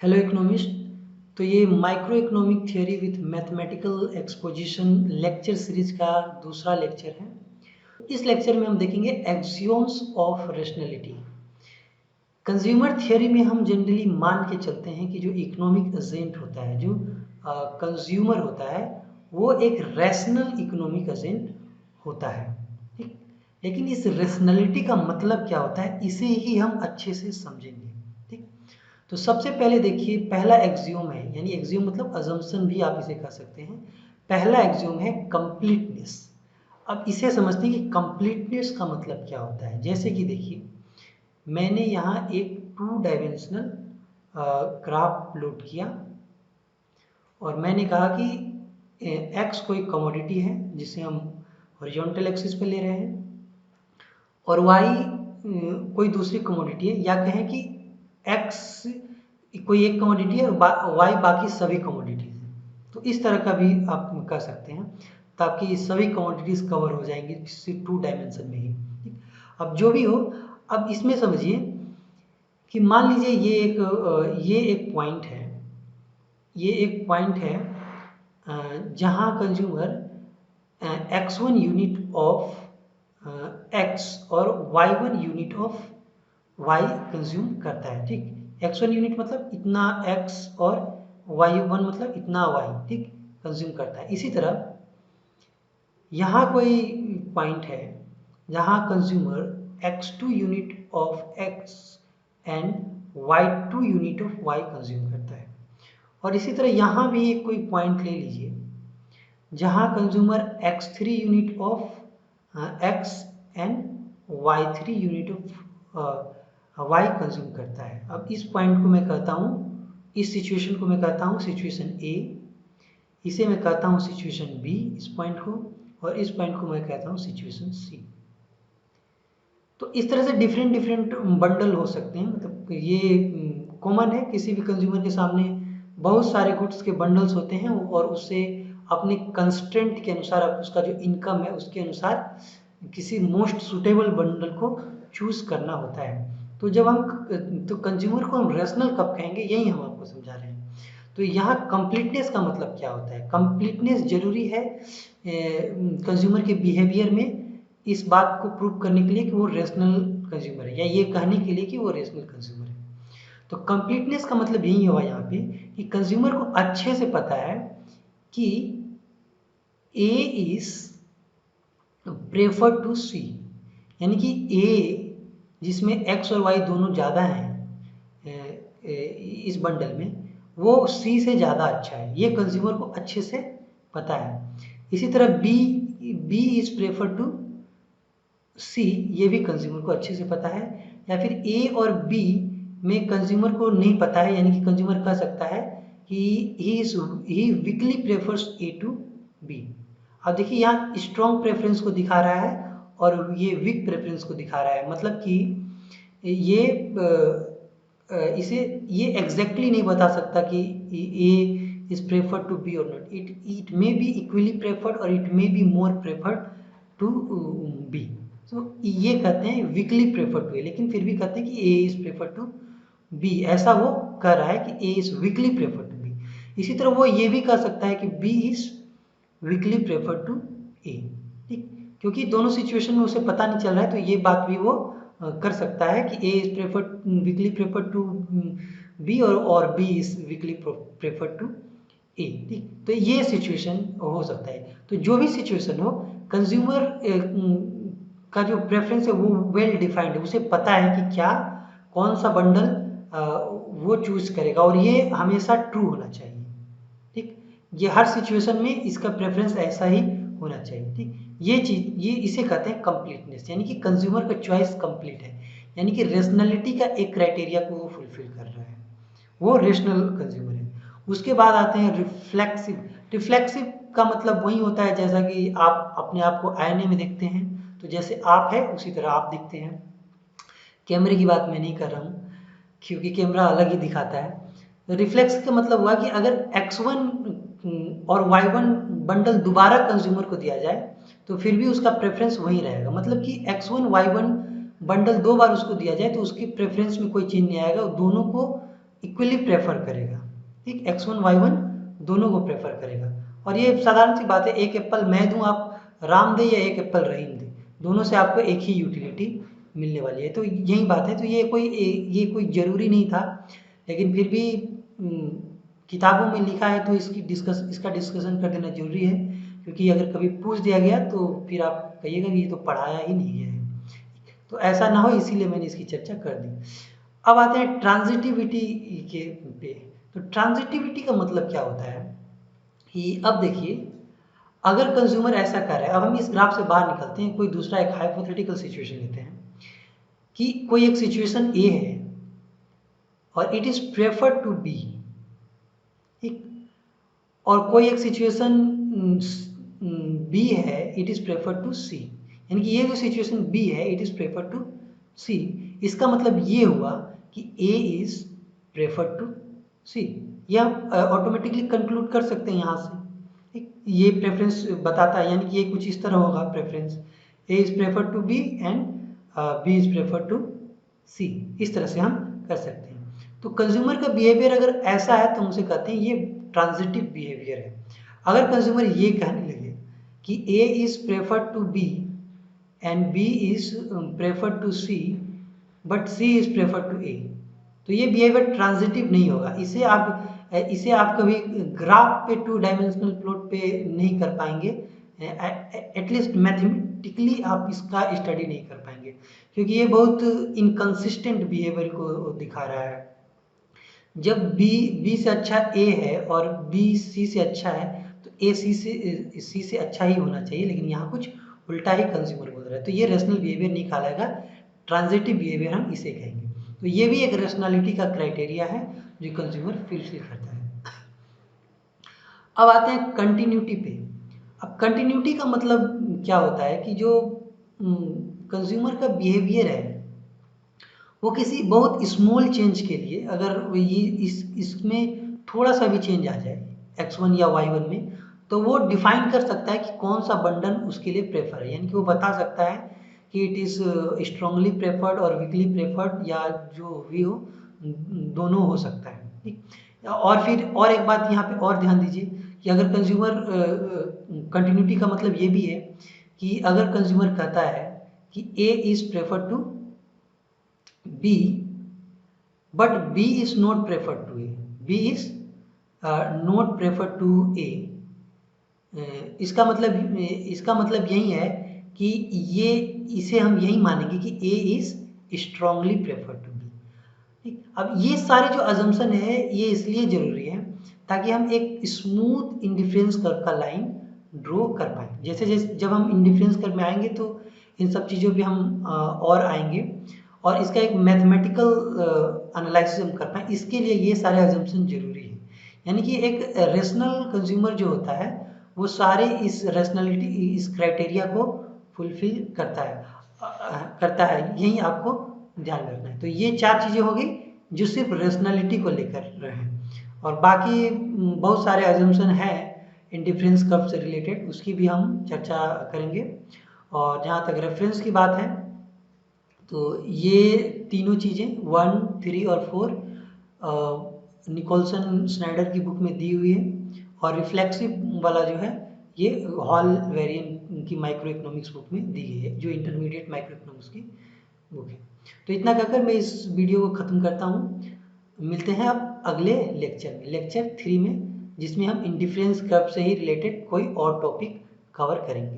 Hello economist. तो ये micro economic theory with mathematical exposition lecture series का दूसरा लेक्चर है। इस लेक्चर में हम देखेंगे एक्सियोम्स ऑफ रेशनैलिटी। कंज्यूमर थियोरी में हम जनरली मान के चलते हैं कि जो इकोनॉमिक एजेंट होता है, जो कंज्यूमर होता है, वो एक रैशनल इकोनॉमिक एजेंट होता है। ठीक, लेकिन इस रेशनैलिटी का मतलब क्या होता है, इसे ही हम अच्छे से समझेंगे। ठीक, तो सबसे पहले देखिए, पहला एक्सियोम है, यानी एक्सियोम मतलब अजम्पशन भी आप इसे कह सकते हैं। पहला एक्सियोम है कंप्लीटनेस। अब इसे समझते हैं कि कंप्लीटनेस का मतलब क्या होता है। जैसे कि देखिए, मैंने यहाँ एक 2 डायमेंशनल ग्राफ प्लॉट किया और मैंने कहा कि एक्स कोई कमोडिटी है जिसे हम हॉरिजॉन्टल एक्सिस पे ले रहे हैं, और वाई कोई दूसरी कमोडिटी है, या कहें कि एक्स कोई एक कमोडिटी है और वाई बाकी सभी कमोडिटीज हैं। तो इस तरह का भी आप कर सकते हैं, ताकि सभी कमोडिटीज कवर हो जाएंगी सिर्फ 2 डायमेंशन में ही। अब जो भी हो, अब इसमें समझिए कि मान लीजिए ये एक पॉइंट है, ये एक पॉइंट है जहां consumer x1 unit of x और y1 unit of y consume करता है। ठीक, x1 यूनिट मतलब इतना x और y1 मतलब इतना y, ठीक, कंज्यूम करता है। इसी तरह यहाँ कोई पॉइंट है जहाँ consumer x2 unit of x and y2 unit of y consume करता है। और इसी तरह यहाँ भी एक कोई पॉइंट ले लीजिए जहाँ consumer x3 unit of x and y3 unit of y consume करता है। अब इस पॉइंट को मैं कहता हूँ, इस सिचुएशन को मैं कहता हूँ सिचुएशन ए, इसे मैं कहता हूँ सिचुएशन बी, इस पॉइंट को, और इस पॉइंट को मैं कहता हूँ सिचुएशन सी। तो इस तरह से डिफरेंट डिफरेंट बंडल हो सकते हैं। मतलब ये कॉमन है, किसी भी कंज्यूमर के सामने बहुत सारे गुड्स के बंडल्स होते हैं और उससे अपने कंस्ट्रेंट के अनुसार, उसका जो इनकम है उसके अनुसार किसी मोस्ट सुटेबल बंडल को चूज करना होता है। तो जब हम तो कंज्यूमर को हम रेशनल कब कहेंगे, यही हम आपको समझा रहे हैं। तो यहाँ कंप्लीटनेस का मतलब क्या होता है। कंप्लीटनेस जरूरी है कंज्यूमर के बिहेवियर में इस बात को प्रूव करने के लिए कि वो रेशनल कंज्यूमर है, या ये कहने के लिए कि वो रेशनल कंज्यूमर है। तो कंप्लीटनेस का मतलब यही हुआ यहाँ पे कि कंज्यूमर को अच्छे से पता है कि A is prefer to C, यानी कि ए जिसमें एक्स और वाई दोनों ज़्यादा हैं इस बंडल में, वो सी से ज़्यादा अच्छा है, ये कंज्यूमर को अच्छे से पता है। इसी तरह B is prefer to C, ये भी कंज्यूमर को अच्छे से पता है। या फिर ए और बी में कंज्यूमर को नहीं पता है, यानी कि कंज्यूमर कह सकता है कि he weakly prefers A to B. अब देखिए, यहाँ स्ट्रॉन्ग प्रेफरेंस को दिखा रहा है और ये वीक प्रेफरेंस को दिखा रहा है। मतलब कि ये इसे ये एग्जैक्टली नहीं बता सकता कि A is preferred to B और not. It may be equally preferred और it may be more preferred to B. तो ये कहते हैं वीकली प्रेफर्ड टू ए, लेकिन फिर भी कहते हैं कि A is preferred to B, ऐसा वो कह रहा है कि A is weakly preferred to B. इसी तरह वो ये भी कह सकता है कि B is weakly preferred to A. ठीक, क्योंकि दोनों सिचुएशन में उसे पता नहीं चल रहा है, तो ये बात भी वो कर सकता है कि A is preferred weakly preferred to B और B is weakly preferred to A. ठीक, तो ये सिचुएशन हो सकता है। तो जो भी सिचुएशन हो, कंज्यूमर का जो प्रेफरेंस है वो वेल डिफाइंड है, उसे पता है कि क्या कौन सा बंडल वो चूज करेगा, और ये हमेशा ट्रू होना चाहिए। ठीक, ये हर सिचुएशन में इसका प्रेफरेंस ऐसा ही होना चाहिए। ठीक, ये चीज, ये इसे कहते हैं कंप्लीटनेस, यानी कि कंज्यूमर का चॉइस कंप्लीट है, यानी कि रेशनैलिटी का एक क्राइटेरिया को वो फुलफिल कर रहा है, वो रेशनल कंज्यूमर है। उसके बाद आते हैं रिफ्लेक्सिव। रिफ्लेक्सिव का मतलब वही होता है जैसा कि आप अपने आप को आईने में देखते हैं, तो जैसे आप है उसी तरह आप दिखते हैं। कैमरे की बात मैं नहीं कर रहा हूँ, क्योंकि कैमरा अलग ही दिखाता है। रिफ्लेक्स का मतलब हुआ कि अगर x1 और y1 बंडल दोबारा कंज्यूमर को दिया जाए तो फिर भी उसका प्रेफरेंस वही रहेगा। मतलब कि x1 y1 बंडल 2 बार उसको दिया जाए तो उसके प्रेफरेंस में कोई चेंज नहीं आएगा, दोनों को इक्वली प्रेफर करेगा, ठीक, x1 y1 दोनों को प्रेफर करेगा। और ये साधारण सी बात है, एक एप्पल मैं दूं आप राम दे या एक एप्पल रहीम दे, दोनों से आपको एक ही यूटिलिटी मिलने वाली है। तो यही बात है। तो ये कोई जरूरी नहीं था, लेकिन फिर भी किताबों में लिखा है तो इसका डिस्कशन कर देना जरूरी है, क्योंकि अगर कभी पूछ दिया गया तो फिर आप कहिएगा कि ये तो पढ़ाया ही नहीं गया है, तो ऐसा ना हो इसीलिए मैंने इसकी चर्चा कर दी। अब आते हैं ट्रांजिटिविटी के पे। तो ट्रांजिटिविटी का मतलब क्या होता है कि अब देखिए, अगर कंज्यूमर ऐसा कर रहा है, अब हम इस ग्राफ से बाहर निकलते हैं, कोई दूसरा एक हाइपोथेटिकल सिचुएशन लेते हैं कि कोई एक सिचुएशन ए है और it is preferred to B, ठीक, और कोई एक सिचुएशन बी है, it is preferred to C, यानी कि ये जो सिचुएशन बी है it is preferred to C. इसका मतलब ये हुआ कि A is preferred to C. ये हम ऑटोमेटिकली कंक्लूड कर सकते हैं यहाँ से, ठीक, ये प्रेफरेंस बताता है, यानी कि ये कुछ इस तरह होगा preference, A is preferred to B and B is preferred to C. इस तरह से हम कर सकते हैं। तो कंज्यूमर का बिहेवियर अगर ऐसा है तो हम उसे कहते हैं ये ट्रांजिटिव बिहेवियर है। अगर कंज्यूमर ये कहने लगे कि A is preferred to B and B is preferred to C but C is preferred to A, तो ये बिहेवियर ट्रांजिटिव नहीं होगा। इसे आप कभी ग्राफ पे 2 डायमेंशनल प्लॉट पे नहीं कर पाएंगे, एटलीस्ट मैथमेटिकली आप इसका स्टडी नहीं कर पाएंगे, क्योंकि ये बहुत इनकंसिस्टेंट बिहेवियर को दिखा रहा है। जब बी से अच्छा ए है और बी सी से अच्छा है तो ए सी से अच्छा ही होना चाहिए, लेकिन यहाँ कुछ उल्टा ही कंज्यूमर बोल रहा है, तो ये रेशनल बिहेवियर नहीं कहलाएगा, ट्रांजिटिव बिहेवियर हम इसे कहेंगे। तो ये भी एक रेशनैलिटी का क्राइटेरिया है जो कंज्यूमर फुलफिल करता है। अब आते हैं कंटिन्यूटी पे। अब कंटिन्यूटी का मतलब क्या होता है कि जो कंज्यूमर का बिहेवियर है वो किसी बहुत स्मॉल चेंज के लिए, अगर ये इसमें थोड़ा सा भी चेंज आ जाए x1 या y1 में, तो वो डिफाइन कर सकता है कि कौन सा बंडल उसके लिए प्रेफर है, यानी कि वो बता सकता है कि इट इज़ स्ट्रांगली प्रेफर्ड और वीकली प्रेफर्ड, या जो भी हो दोनों हो सकता है, ठीक। और फिर और एक बात यहाँ पे और ध्यान दीजिए कि अगर कंज्यूमर कंटिन्यूटी का मतलब ये भी है कि अगर कंज्यूमर कहता है कि A is preferred to B, but B is not preferred to A. B is not preferred to A. इसका मतलब यही है कि ये इसे हम यही मानेंगे कि A is strongly preferred to B. ठीक, अब ये सारे जो अजम्पशन है ये इसलिए जरूरी है ताकि हम एक स्मूथ इंडिफरेंस कर्व का लाइन ड्रॉ कर पाए। जैसे जैसे जब हम इंडिफरेंस कर्व में आएंगे तो इन सब चीज़ों पे हम और आएंगे और इसका एक मैथमेटिकल एनालिसिस हम कर पाए, इसके लिए ये सारे अजम्पशन जरूरी है। यानी कि एक रेशनल कंज्यूमर जो होता है वो सारे इस रेशनलिटी इस क्राइटेरिया को फुलफिल करता है, यही आपको ध्यान रखना है। तो ये 4 चीज़ें हो गई जो सिर्फ रेशनलिटी को लेकर हैं, और बाकी बहुत सारे अजम्पशन हैं इंडिफरेंस कर्व से रिलेटेड, उसकी भी हम चर्चा करेंगे। और जहाँ तक रेफरेंस की बात है तो ये तीनों चीज़ें 1, 3 और 4 निकोलसन स्नाइडर की बुक में दी हुई है, और रिफ्लेक्सिव वाला जो है ये हॉल वेरिएंट की माइक्रो इकोनॉमिक्स बुक में दी गई है, जो इंटरमीडिएट माइक्रो इकोनॉमिक्स की बुक है। तो इतना कहकर मैं इस वीडियो को ख़त्म करता हूँ। मिलते हैं अब अगले लेक्चर में, लेक्चर 3 में, जिसमें हम इंडिफरेंस कर्व से ही रिलेटेड कोई और टॉपिक कवर करेंगे।